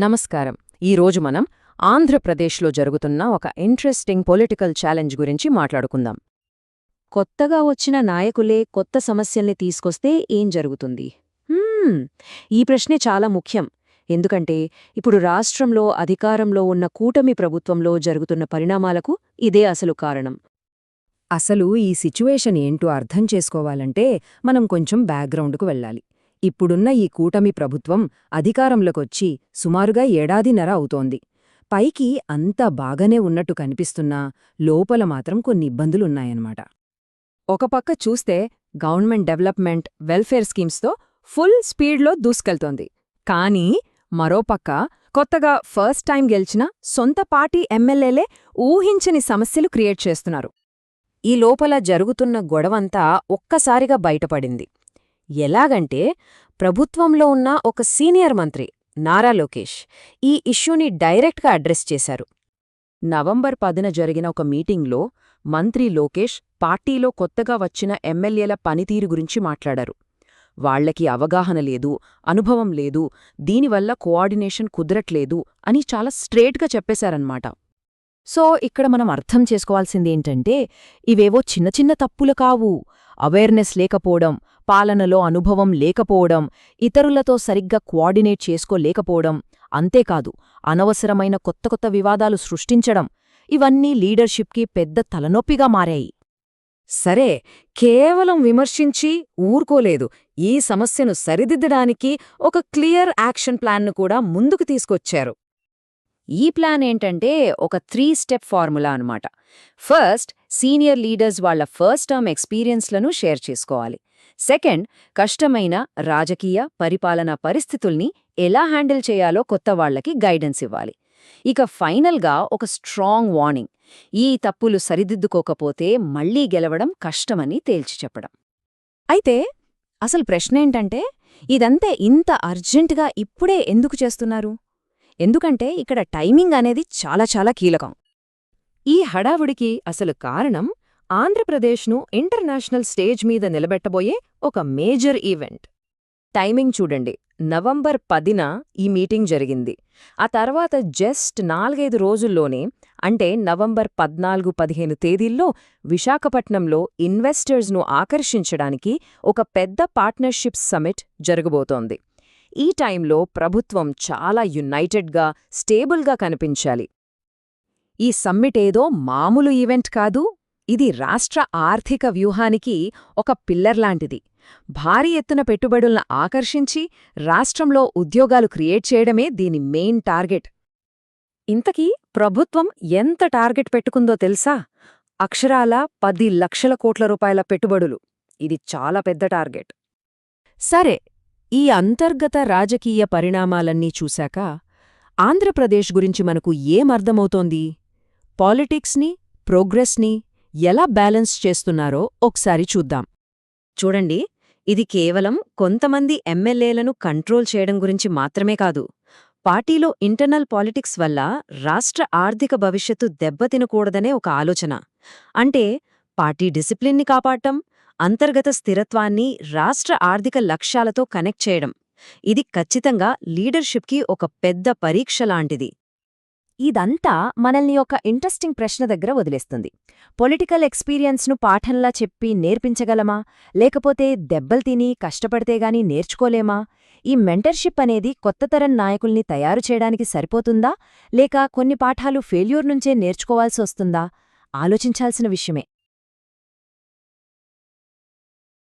నమస్కారం. ఈరోజు మనం ఆంధ్రప్రదేశ్లో జరుగుతున్న ఒక ఇంట్రెస్టింగ్ పొలిటికల్ ఛాలెంజ్ గురించి మాట్లాడుకుందాం. కొత్తగా వచ్చిన నాయకులే కొత్త సమస్యల్ని తీసుకొస్తే ఏం జరుగుతుంది? ఈ ప్రశ్నే చాలా ముఖ్యం. ఎందుకంటే ఇప్పుడు రాష్ట్రంలో అధికారంలో ఉన్న కూటమి ప్రభుత్వంలో జరుగుతున్న పరిణామాలకు ఇదే అసలు కారణం. అసలు ఈ సిచ్యువేషన్ ఏంటో అర్థం చేసుకోవాలంటే మనం కొంచెం బ్యాక్గ్రౌండ్కు వెళ్ళాలి. ఇప్పుడున్న ఈ కూటమి ప్రభుత్వం అధికారంలోకొచ్చి సుమారుగా ఏడాదిన్నర అవుతోంది. పైకి అంతా బాగానే ఉన్నట్టు కనిపిస్తున్నా లోపల మాత్రం కొన్ని ఇబ్బందులున్నాయన్నమాట. ఒక పక్క చూస్తే గవర్నమెంట్ డెవలప్మెంట్, వెల్ఫేర్ స్కీమ్స్తో ఫుల్ స్పీడ్లో దూసుకెళ్తోంది. కానీ మరోపక్క కొత్తగా ఫస్ట్ టైం గెలిచిన సొంత పార్టీ ఎమ్మెల్యేలే ఊహించని సమస్యలు క్రియేట్ చేస్తున్నారు. ఈ లోపల జరుగుతున్న గొడవంతా ఒక్కసారిగా బయటపడింది. ఎలాగంటే ప్రభుత్వంలో ఉన్న ఒక సీనియర్ మంత్రి నారా లోకేష్ ఈ ఇష్యూని డైరెక్ట్గా అడ్రెస్ చేశారు. నవంబర్ 10న జరిగిన ఒక మీటింగ్లో మంత్రి లోకేష్ పార్టీలో కొత్తగా వచ్చిన ఎమ్మెల్యేల పనితీరు గురించి మాట్లాడారు. వాళ్లకి అవగాహన లేదు, అనుభవం లేదు, దీనివల్ల కోఆర్డినేషన్ కుదరట్లేదు అని చాలా స్ట్రేట్గా చెప్పేశారన్నమాట. సో ఇక్కడ మనం అర్థం చేసుకోవాల్సిందేంటంటే ఇవేవో చిన్న చిన్న తప్పులు కావు. అవేర్నెస్ లేకపోవడం, పాలనలో అనుభవం లేకపోవడం, ఇతరులతో సరిగ్గా కోఆర్డినేట్ చేసుకోలేకపోవడం, అంతేకాదు అనవసరమైన కొత్త కొత్త వివాదాలు సృష్టించడం, ఇవన్నీ లీడర్షిప్కి పెద్ద తలనొప్పిగా మారాయి. సరే, కేవలం విమర్శించి ఊరుకోలేదు. ఈ సమస్యను సరిదిద్దడానికి ఒక క్లియర్ యాక్షన్ ప్లాన్ను కూడా ముందుకు తీసుకొచ్చారు. ఈ ప్లాన్ ఏంటంటే ఒక 3 స్టెప్ ఫార్ములా అన్నమాట. ఫస్ట్, సీనియర్ లీడర్స్ వాళ్ల ఫస్ట్ టర్మ్ ఎక్స్పీరియన్స్లను షేర్ చేసుకోవాలి. సెకండ్, కష్టమైన రాజకీయ పరిపాలనా పరిస్థితుల్ని ఎలా హ్యాండిల్ చేయాలో కొత్త వాళ్లకి గైడెన్స్ ఇవ్వాలి. ఇక ఫైనల్గా ఒక స్ట్రాంగ్ వార్నింగ్, ఈ తప్పులు సరిదిద్దుకోకపోతే మళ్లీ గెలవడం కష్టమని తేల్చి చెప్పడం. అయితే అసలు ప్రశ్నేంటంటే ఇదంతే ఇంత అర్జెంటుగా ఇప్పుడే ఎందుకు చేస్తున్నారు? ఎందుకంటే ఇక్కడ టైమింగ్ అనేది చాలా చాలా కీలకం. ఈ హడావుడికి అసలు కారణం ఆంధ్రప్రదేశ్ను ఇంటర్నేషనల్ స్టేజ్ మీద నిలబెట్టబోయే ఒక మేజర్ ఈవెంట్. టైమింగ్ చూడండి, నవంబర్ 10న ఈ మీటింగ్ జరిగింది. ఆ తర్వాత జస్ట్ 4-5 రోజుల్లోనే, అంటే నవంబర్ 14-15 తేదీల్లో విశాఖపట్నంలో ఇన్వెస్టర్స్ను ఆకర్షించడానికి ఒక పెద్ద పార్ట్నర్షిప్ సమిట్ జరగబోతోంది. ఈ టైంలో ప్రభుత్వం చాలా యునైటెడ్గా, స్టేబుల్గా కనిపించాలి. ఈ సమ్మిట్ ఏదో మామూలు ఈవెంట్ కాదు, ఇది రాష్ట్ర ఆర్థిక వ్యూహానికి ఒక పిల్లర్ లాంటిది. భారీ ఎత్తున పెట్టుబడులను ఆకర్షించి రాష్ట్రంలో ఉద్యోగాలు క్రియేట్ చేయడమే దీని మెయిన్ టార్గెట్. ఇంతకీ ప్రభుత్వం ఎంత టార్గెట్ పెట్టుకుందో తెలుసా? అక్షరాల 10 లక్షల కోట్ల రూపాయల పెట్టుబడులు. ఇది చాలా పెద్ద టార్గెట్. సరే, ఈ అంతర్గత రాజకీయ పరిణామాలన్నీ చూశాక ఆంధ్రప్రదేశ్ గురించి మనకు ఏమర్థమవుతోంది? పాలిటిక్స్ని, ప్రోగ్రెస్ని ఎలా బ్యాలెన్స్ చేస్తున్నారో ఒకసారి చూద్దాం. చూడండి, ఇది కేవలం కొంతమంది ఎమ్మెల్యేలను కంట్రోల్ చేయడం గురించి మాత్రమే కాదు. పార్టీలో ఇంటర్నల్ పాలిటిక్స్ వల్ల రాష్ట్ర ఆర్థిక భవిష్యత్తు దెబ్బతినకూడదనే ఒక ఆలోచన. అంటే పార్టీ డిసిప్లిన్ని కాపాడటం, అంతర్గత స్థిరత్వాన్ని రాష్ట్ర ఆర్థిక లక్ష్యాలతో కనెక్ట్ చేయడం. ఇది ఖచ్చితంగా లీడర్షిప్కి ఒక పెద్ద పరీక్ష లాంటిది. ఇదంతా మనల్ని ఒక ఇంట్రెస్టింగ్ ప్రశ్న దగ్గర వదిలేస్తుంది. పొలిటికల్ ఎక్స్పీరియన్స్ను పాఠంలా చెప్పి నేర్పించగలమా, లేకపోతే దెబ్బలు తిని కష్టపడితేగాని నేర్చుకోలేమా? ఈ మెంటర్షిప్ అనేది కొత్తతరం నాయకుల్ని తయారు చేయడానికి సరిపోతుందా, లేక కొన్ని పాఠాలు ఫెయిల్యూర్ నుంచే నేర్చుకోవాల్సి వస్తుందా? ఆలోచించాల్సిన విషయమే.